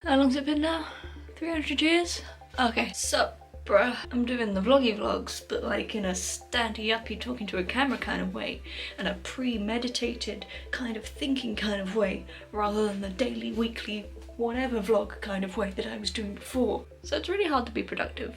How long's it been now? 300 years? Okay, sup, bruh. I'm doing the vloggy vlogs, but like in a standy-uppy talking to a camera kind of way, and a premeditated kind of thinking kind of way, rather than the daily, weekly, whatever vlog kind of way that I was doing before. So it's really hard to be productive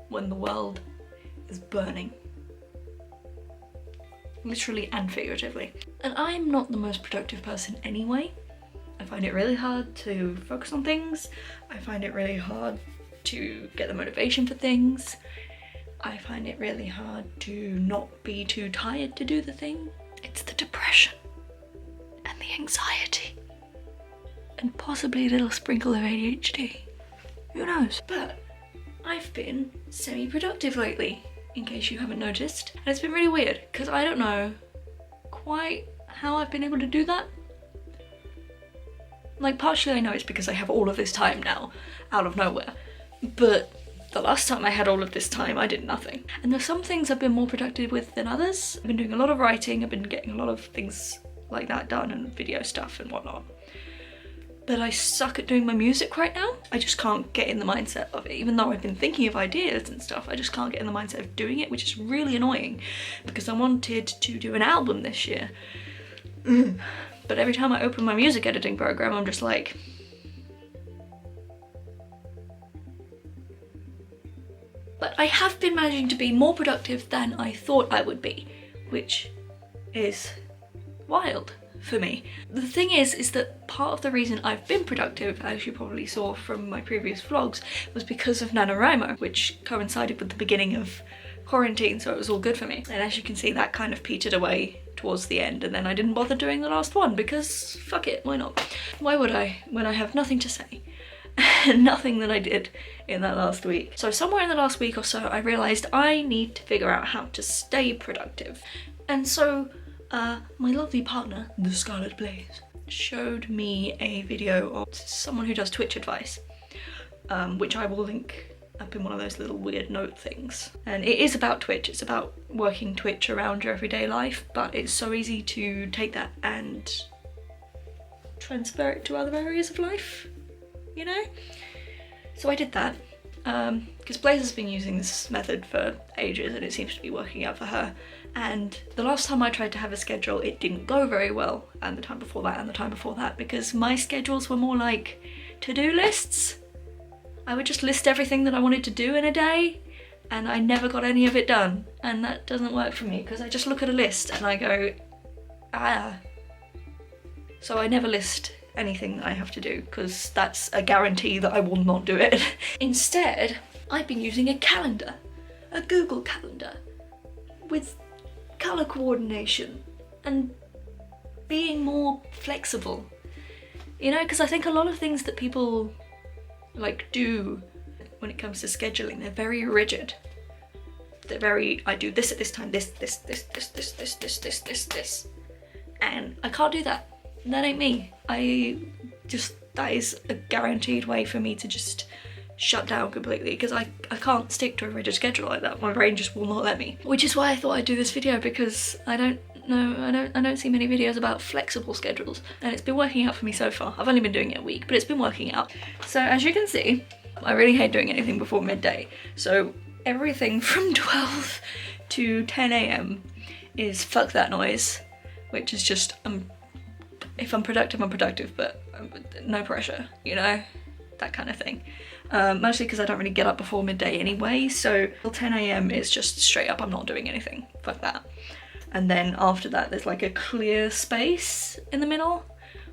when the world is burning. Literally and figuratively. And I'm not the most productive person anyway. I find it really hard to focus on things. I find it really hard to get the motivation for things. I find it really hard to not be too tired to do the thing. It's the depression and the anxiety and possibly a little sprinkle of ADHD. Who knows? But I've been semi-productive lately, in case you haven't noticed. And it's been really weird because I don't know quite how I've been able to do that. Like, partially I know it's because I have all of this time now, out of nowhere. But the last time I had all of this time, I did nothing. And there's some things I've been more productive with than others. I've been doing a lot of writing, I've been getting a lot of things like that done, and video stuff and whatnot. But I suck at doing my music right now. I just can't get in the mindset of it. Even though I've been thinking of ideas and stuff, I just can't get in the mindset of doing it, which is really annoying because I wanted to do an album this year. But every time I open my music editing program, I'm just like, but I have been managing to be more productive than I thought I would be, which is wild for me. The thing is that part of the reason I've been productive, as you probably saw from my previous vlogs, was because of NaNoWriMo, which coincided with the beginning of quarantine, so it was all good for me. And as you can see, that kind of petered away towards the end, and then I didn't bother doing the last one because fuck it, why not? Why would I when I have nothing to say? Nothing that I did in that last week. So somewhere in the last week or so, I realised I need to figure out how to stay productive. And so my lovely partner, the Scarlet Blaze, showed me a video of someone who does Twitch advice, which I will link up in one of those little weird note things. And it is about Twitch, it's about working Twitch around your everyday life, but it's so easy to take that and transfer it to other areas of life, you know? So I did that, because Blaze has been using this method for ages and it seems to be working out for her. And the last time I tried to have a schedule, it didn't go very well, and the time before that and the time before that, because my schedules were more like to-do lists. I would just list everything that I wanted to do in a day, and I never got any of it done. And that doesn't work for me, because I just look at a list and I go, So I never list anything that I have to do, because that's a guarantee that I will not do it. Instead, I've been using a calendar, a Google calendar, with colour coordination and being more flexible. You know, because I think a lot of things that people like do when it comes to scheduling, they're very rigid. They're very, I do this at this time, this. And I can't do that. That ain't me. That is a guaranteed way for me to just shut down completely, because I can't stick to a rigid schedule like that. My brain just will not let me. Which is why I thought I'd do this video, because I don't see many videos about flexible schedules, and it's been working out for me so far. I've only been doing it a week, but it's been working out. So as you can see, I really hate doing anything before midday. So everything from 12 to 10 AM is fuck that noise, which is just, if I'm productive, I'm productive, but no pressure, you know, that kind of thing. Mostly because I don't really get up before midday anyway, so till 10 AM is just straight up, I'm not doing anything, fuck that. And then after that, there's like a clear space in the middle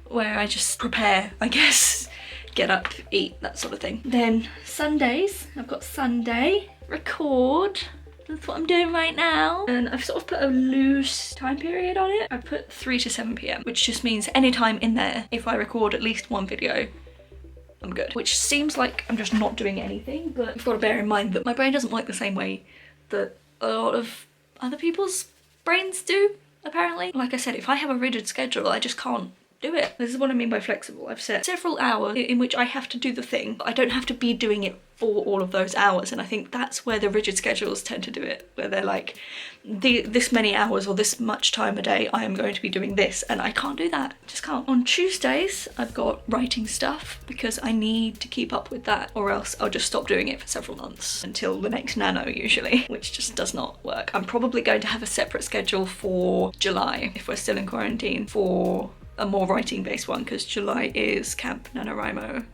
where I just prepare, I guess, get up, eat, that sort of thing. Then Sundays, I've got Sunday, record. That's what I'm doing right now. And I've sort of put a loose time period on it. I put 3 to 7 PM, which just means any time in there, if I record at least one video, I'm good. Which seems like I'm just not doing anything, but you've got to bear in mind that my brain doesn't work the same way that a lot of other people's brains do, apparently. Like I said, if I have a rigid schedule, I just can't do it. This is what I mean by flexible. I've set several hours in which I have to do the thing, but I don't have to be doing it for all of those hours. And I think that's where the rigid schedules tend to do it, where they're like, this many hours or this much time a day I am going to be doing this, and I can't do that. Just can't. On Tuesdays I've got writing stuff because I need to keep up with that, or else I'll just stop doing it for several months until the next nano usually, which just does not work. I'm probably going to have a separate schedule for July if we're still in quarantine, for a more writing based one, because July is Camp NaNoWriMo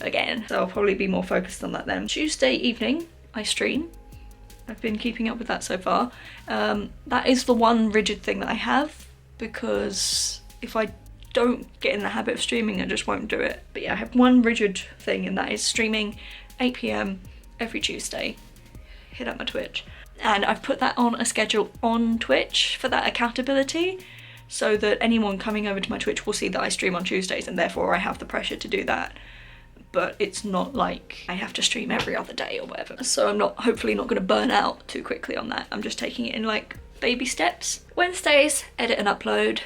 again, so I'll probably be more focused on that then. Tuesday evening I stream. I've been keeping up with that so far. That is the one rigid thing that I have, because if I don't get in the habit of streaming I just won't do it. But yeah, I have one rigid thing, and that is streaming 8 PM every Tuesday. Hit up my Twitch. And I've put that on a schedule on Twitch for that accountability, so that anyone coming over to my Twitch will see that I stream on Tuesdays, and therefore I have the pressure to do that. But it's not like I have to stream every other day or whatever. So I'm hopefully not gonna burn out too quickly on that. I'm just taking it in like baby steps. Wednesdays, edit and upload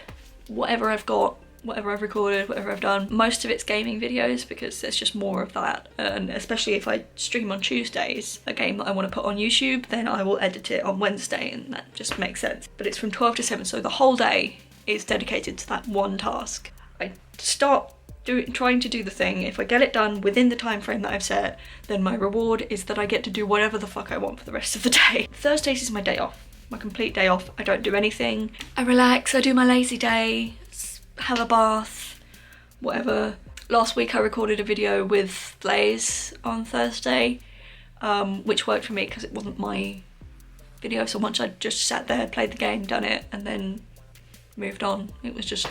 whatever I've got, whatever I've recorded, whatever I've done. Most of it's gaming videos because there's just more of that. And especially if I stream on Tuesdays, a game that I want to put on YouTube, then I will edit it on Wednesday, and that just makes sense. But it's from 12 to 7, so the whole day is dedicated to that one task. I start trying to do the thing. If I get it done within the time frame that I've set, then my reward is that I get to do whatever the fuck I want for the rest of the day. Thursdays is my day off, my complete day off. I don't do anything. I relax, I do my lazy day, have a bath, whatever. Last week I recorded a video with Blaze on Thursday, which worked for me because it wasn't my video so much. I just sat there, played the game, done it, and then moved on. It was just,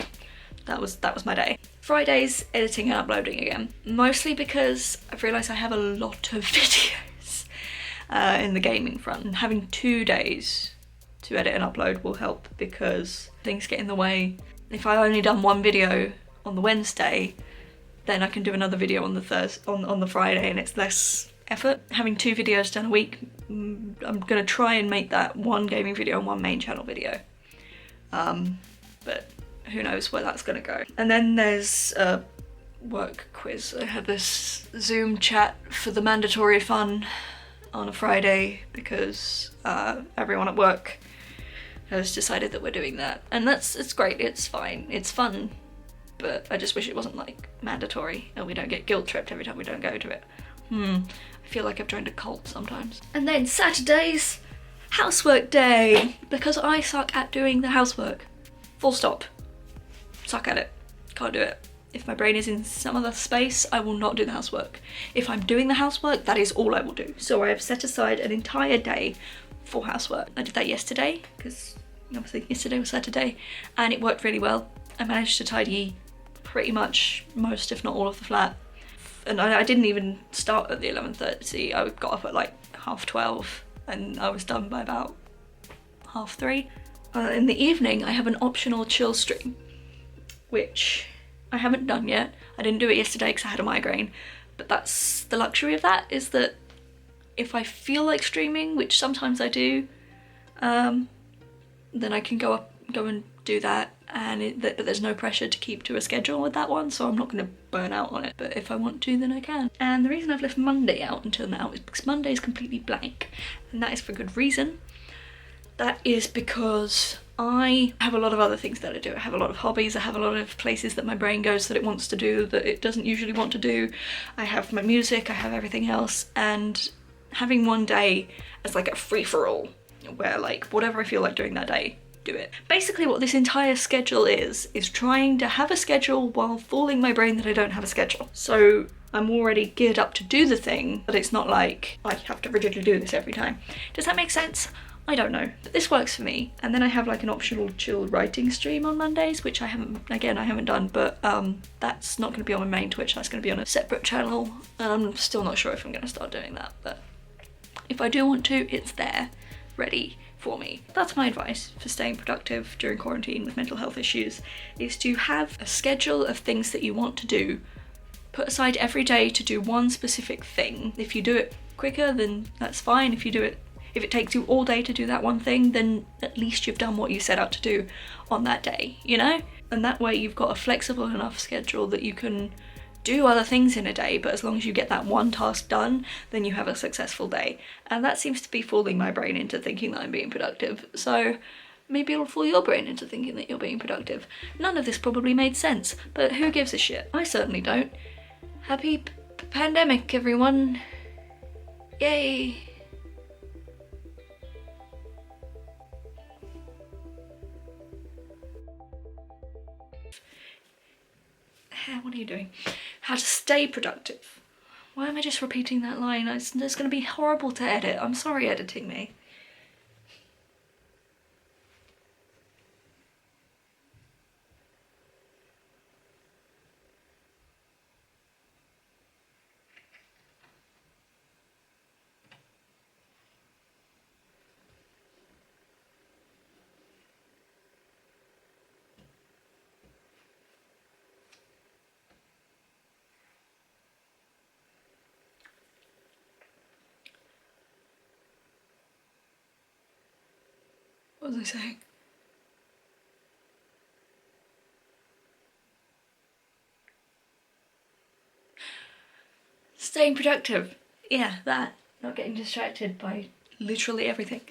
that was my day. Fridays, editing and uploading again. Mostly because I've realised I have a lot of videos in the gaming front, and having 2 days to edit and upload will help because things get in the way. If I only done one video on the Wednesday, then I can do another video on the on the Friday, and it's less effort. Having 2 videos done a week, I'm gonna try and make that one gaming video and one main channel video. But who knows where that's gonna go. And then there's a work quiz. I had this Zoom chat for the mandatory fun on a Friday because everyone at work has decided that we're doing that. And it's great, it's fine, it's fun, but I just wish it wasn't like mandatory and we don't get guilt tripped every time we don't go to it. I feel like I've joined a cult sometimes. And then Saturdays, housework day, because I suck at doing the housework. Full stop. Suck at it. Can't do it. If my brain is in some other space, I will not do the housework. If I'm doing the housework, that is all I will do. So I have set aside an entire day for housework. I did that yesterday, because obviously yesterday was Saturday, and it worked really well. I managed to tidy pretty much most, if not all, of the flat. And I didn't even start at the 11:30. I got up at like 12:30, and I was done by about 3:30. In the evening, I have an optional chill stream, which I haven't done yet. I didn't do it yesterday because I had a migraine, but that's the luxury of that, is that if I feel like streaming, which sometimes I do, then I can go and do that, and but there's no pressure to keep to a schedule with that one, so I'm not going to burn out on it. But if I want to, then I can. And the reason I've left Monday out until now is because Monday is completely blank, and that is for good reason. That is because I have a lot of other things that I do. I have a lot of hobbies, I have a lot of places that my brain goes that it wants to do that it doesn't usually want to do. I have my music, I have everything else, and having one day as like a free-for-all, where like whatever I feel like doing that day, do it. Basically what this entire schedule is trying to have a schedule while fooling my brain that I don't have a schedule. So I'm already geared up to do the thing, but it's not like I have to rigidly do this every time. Does that make sense? I don't know, but this works for me. And then I have like an optional chill writing stream on Mondays, which I haven't done, but that's not going to be on my main Twitch, that's going to be on a separate channel, and I'm still not sure if I'm going to start doing that, but if I do want to, it's there, ready for me. That's my advice for staying productive during quarantine with mental health issues, is to have a schedule of things that you want to do. Put aside every day to do one specific thing. If you do it quicker, then that's fine. If it takes you all day to do that one thing, then at least you've done what you set out to do on that day, you know? and that way you've got a flexible enough schedule that you can do other things in a day, but as long as you get that one task done, then you have a successful day. And that seems to be fooling my brain into thinking that I'm being productive. So maybe it'll fool your brain into thinking that you're being productive. None of this probably made sense, but who gives a shit? I certainly don't. Happy pandemic, everyone. Yay. What are you doing? How to stay productive. Why am I just repeating that line? It's going to be horrible to edit. I'm sorry, editing me. What was I saying? Staying productive. Yeah, that. Not getting distracted by literally everything.